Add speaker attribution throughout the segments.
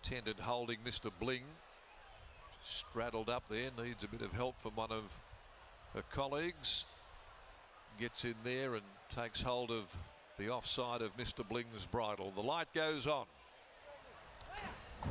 Speaker 1: attendant holding Mr. Bling. Straddled up there, needs a bit of help from one of her colleagues. Gets in there and takes hold of the offside of Mr. Bling's bridle. The light goes on.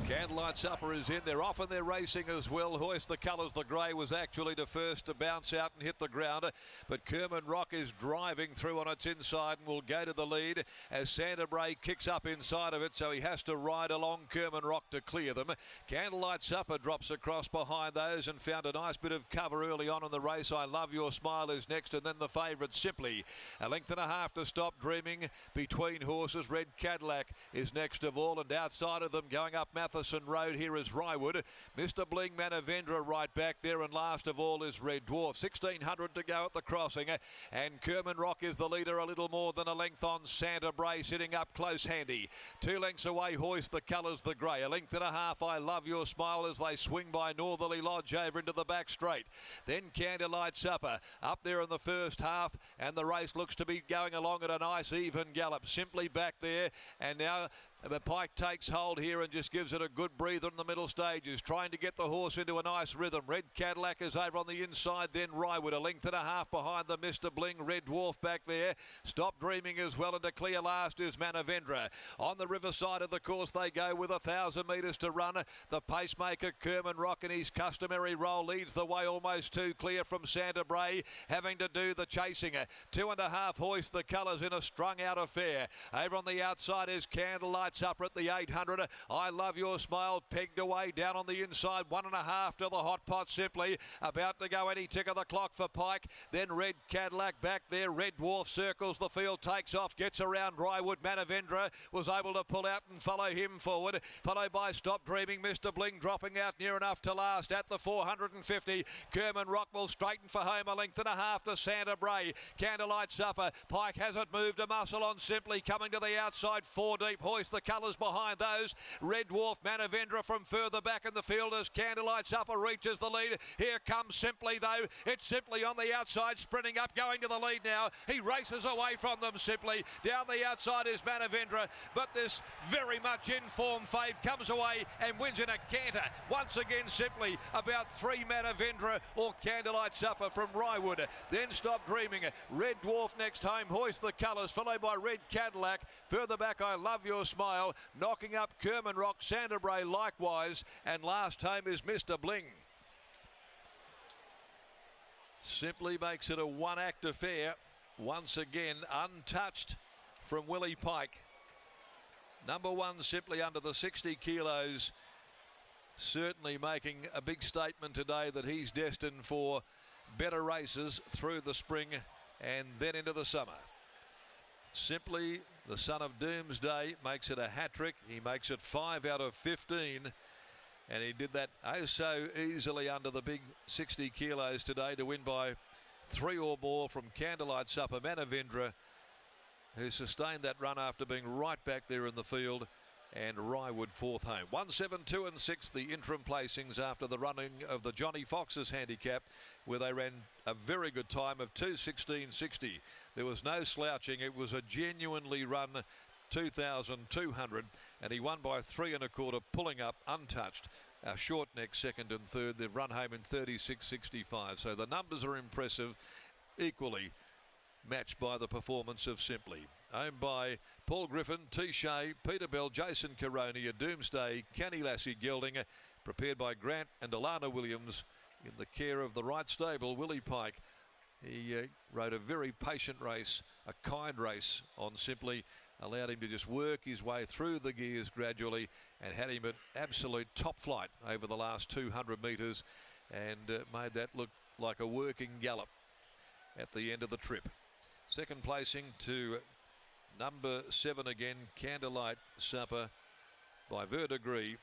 Speaker 1: Candlelight Supper is in. They're off and they're racing as well. Hoist the Colours. The grey was actually the first to bounce out and hit the ground. But Kerman Rock is driving through on its inside and will go to the lead as Santa Bray kicks up inside of it. So he has to ride along Kerman Rock to clear them. Candlelight Supper drops across behind those and found a nice bit of cover early on in the race. I Love Your Smile is next, and then the favourite Simply. A length and a half to Stop Dreaming between horses. Red Cadillac is next of all, and outside of them going up Matheson Road here is Rywood. Mr. Bling, Manavendra right back there, and last of all is Red Dwarf. 1600 to go at the crossing, and Kerman Rock is the leader, a little more than a length on Santa Bray, sitting up close handy. 2 lengths away, Hoist the Colours, the grey. A length and a half, I Love Your Smile, as they swing by Northerly Lodge over into the back straight. Then Candlelight Supper up there in the first half, and the race looks to be going along at a nice even gallop. Simply back there, and now the Pike takes hold here and just gives it a good breather in the middle stages, trying to get the horse into a nice rhythm. Red Cadillac is over on the inside, then Rywood. A length and a half behind the Mr. Bling. Red Dwarf back there. Stop Dreaming as well, and to clear last is Manavendra. On the riverside of the course they go with 1,000 metres to run. The pacemaker Kerman Rock in his customary role leads the way, almost 2 clear from Santa Bray, having to do the chasing. 2.5 Hoist the Colours in a strung out affair. Over on the outside is Candlelight Supper at the 800. I Love Your Smile pegged away down on the inside. 1.5 to the hot pot Simply. About to go any tick of the clock for Pike. Then Red Cadillac back there. Red Dwarf circles the field, takes off, gets around Rywood. Manavendra was able to pull out and follow him forward. Followed by Stop Dreaming. Mr. Bling dropping out near enough to last at the 450. Kerman Rock will straighten for home. A length and a half to Santa Bray. Candlelight Supper. Pike hasn't moved a muscle on Simply. Coming to the outside, 4 deep. Hoist the Colours behind those. Red Dwarf, Manavendra from further back in the field as Candlelight Supper reaches the lead. Here comes Simply though. It's Simply on the outside, sprinting up, going to the lead now. He races away from them, Simply. Down the outside is Manavendra, but this very much in form Fave comes away and wins in a canter. Once again Simply, about 3 Manavendra or Candlelight Supper from Rywood. Then Stop Dreaming. Red Dwarf next home. Hoist the Colours, followed by Red Cadillac. Further back, I Love Your Smile, knocking up Kerman Rock. Santa Bray likewise, and last home is Mr. Bling. Simply makes it a one-act affair. Once again, untouched from Willie Pike. Number 1 Simply under the 60 kilos. Certainly making a big statement today that he's destined for better races through the spring and then into the summer. Simply, the son of Doomsday, makes it a hat-trick. He makes it 5 out of 15. And he did that oh so easily under the big 60 kilos today to win by 3 or more from Candlelight Supper. Manavendra, who sustained that run after being right back there in the field, and Rywood 4th home. 1, 7, 2 and 6 the interim placings after the running of the Johnny Fox's handicap, where they ran a very good time of 2:16.60. There was no slouching. It was a genuinely run 2,200, and he won by 3 1/4, pulling up untouched. Our short neck second and third, they've run home in 36.65. So the numbers are impressive, equally matched by the performance of Simply. Owned by Paul Griffin, T. Shea, Peter Bell, Jason Caronia, Doomsday, Canny Lassie Gelding, prepared by Grant and Alana Williams in the care of the right stable, Willie Pike. He rode a very patient race, a kind race on Simply, allowed him to just work his way through the gears gradually and had him at absolute top flight over the last 200 metres, and made that look like a working gallop at the end of the trip. Second placing to number 7 again, Candlelight Supper by Verdegree.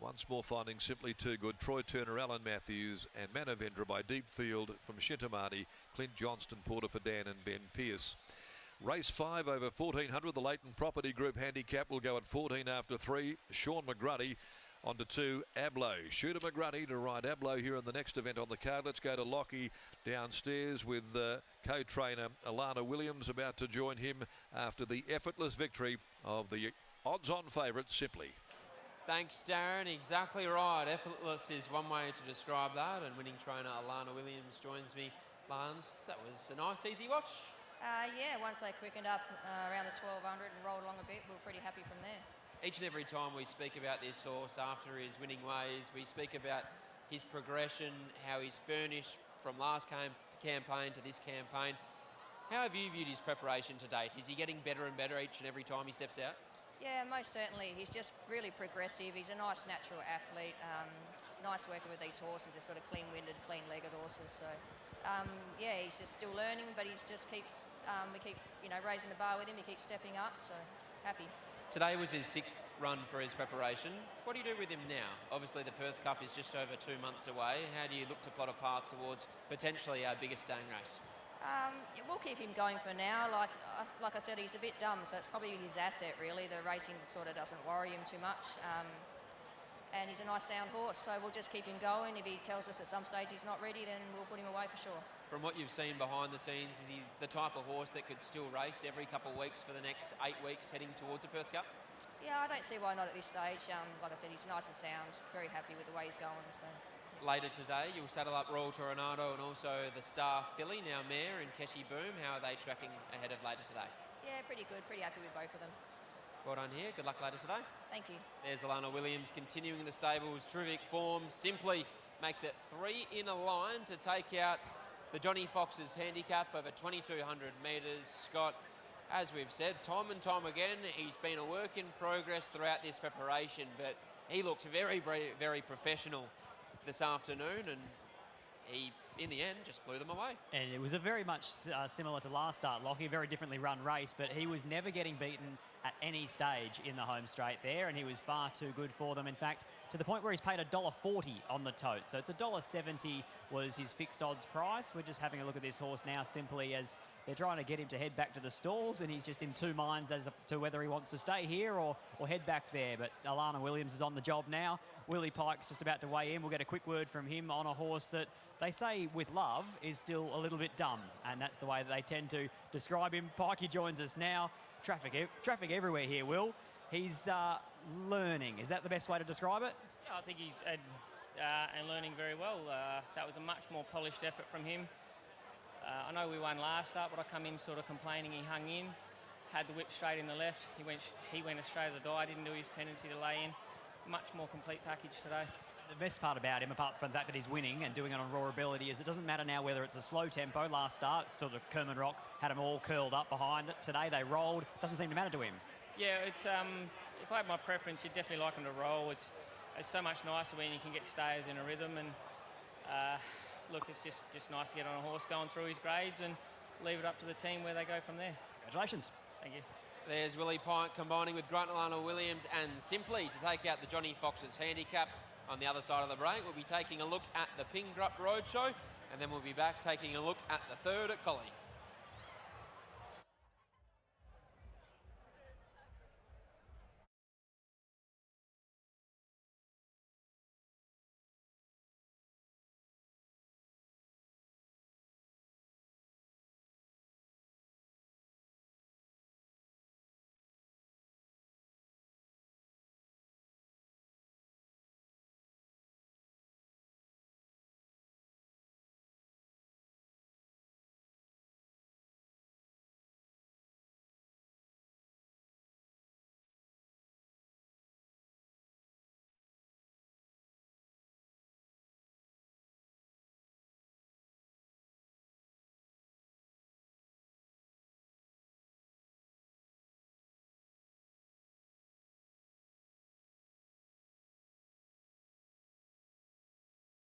Speaker 1: Once more finding Simply too good. Troy Turner, Alan Matthews and Manavendra by Deep Field from Shintamati, Clint Johnston, Porter for Dan and Ben Pearce. Race 5 over 1400. The Leighton Property Group handicap will go at 14 after 3. Sean McGruddy on to 2, Abloh. Shooter McGruddy to ride Abloh here in the next event on the card. Let's go to Lockie downstairs with co-trainer Alana Williams about to join him after the effortless victory of the odds-on favourite Simply.
Speaker 2: Thanks, Darren. Exactly right. Effortless is one way to describe that. And winning trainer Alana Williams joins me. Lance, that was a nice, easy watch.
Speaker 3: Yeah, once they quickened up around the 1200 and rolled along a bit, we were pretty happy from there.
Speaker 2: Each and every time we speak about this horse after his winning ways, we speak about his progression, how he's furnished from last campaign to this campaign. How have you viewed his preparation to date? Is he getting better and better each and every time he steps out?
Speaker 3: Yeah, most certainly. He's just really progressive. He's a nice natural athlete. Nice working with these horses. They're sort of clean-winded, clean-legged horses. So, yeah, he's just still learning, but he just keeps, we keep, raising the bar with him. He keeps stepping up, so happy.
Speaker 2: Today was his 6th run for his preparation. What do you do with him now? Obviously, the Perth Cup is just over 2 months away. How do you look to plot a path towards potentially our biggest staying race?
Speaker 3: We'll keep him going for now. Like I said, he's a bit dumb, so it's probably his asset, really. The racing sort of doesn't worry him too much. And he's a nice sound horse, so we'll just keep him going. If he tells us at some stage he's not ready, then we'll put him away for sure. From
Speaker 2: what you've seen behind the scenes, is he the type of horse that could still race every couple of weeks for the next 8 weeks heading towards a Perth Cup?
Speaker 3: Yeah, I don't see why not at this stage. Like I said, he's nice and sound, very happy with the way he's going. So.
Speaker 2: Later today, you'll saddle up Royal Toronado and also the Star Filly, now Mare, and Keshi Boom. How are they tracking ahead of later today?
Speaker 3: Yeah, pretty good. Pretty happy with both of them.
Speaker 2: Well done here. Good luck later today.
Speaker 3: Thank you.
Speaker 2: There's Alana Williams continuing the stable's terrific form. Simply makes it 3 in a line to take out the Johnny Fox's handicap over 2,200 metres. Scott, as we've said, time and time again, he's been a work in progress throughout this preparation, but he looks very, very, very professional this afternoon, and he, in the end, just blew them away.
Speaker 4: And it was a very much similar to last start, Lockie, a very differently run race, but he was never getting beaten at any stage in the home straight there, and he was far too good for them. In fact, to the point where he's paid $1.40 on the tote. So it's $1.70 was his fixed odds price. We're just having a look at this horse now simply as they're trying to get him to head back to the stalls, and he's just in two minds as to whether he wants to stay here or head back there. But Alana Williams is on the job now. Willie Pike's just about to weigh in. We'll get a quick word from him on a horse that they say with love is still a little bit dumb, and that's the way that they tend to describe him. Pikey joins us now. Traffic everywhere here, Will. He's learning. Is that the best way to describe it?
Speaker 5: Yeah, I think he's and learning very well. That was a much more polished effort from him. I know we won last start, but I come in sort of complaining. He hung in, had the whip straight in the left. He went as straight as a die. Didn't do his tendency to lay in. Much more complete package today.
Speaker 4: The best part about him, apart from the fact that he's winning and doing it on raw ability, is it doesn't matter now whether it's a slow tempo. Last start, sort of Kerman Rock had them all curled up behind it. Today they rolled. Doesn't seem to matter to him.
Speaker 5: Yeah, it's if I had my preference, you'd definitely like him to roll. It's so much nicer when you can get stayers in a rhythm, and look, it's just nice to get on a horse going through his grades and leave it up to the team where they go from there.
Speaker 4: Congratulations.
Speaker 5: Thank you.
Speaker 2: There's Willie Pike combining with Grant Alana Williams and Simply to take out the Johnny Fox's handicap. On the other side of the break, we'll be taking a look at the Pingdrup Roadshow, and then we'll be back taking a look at the third at Collie.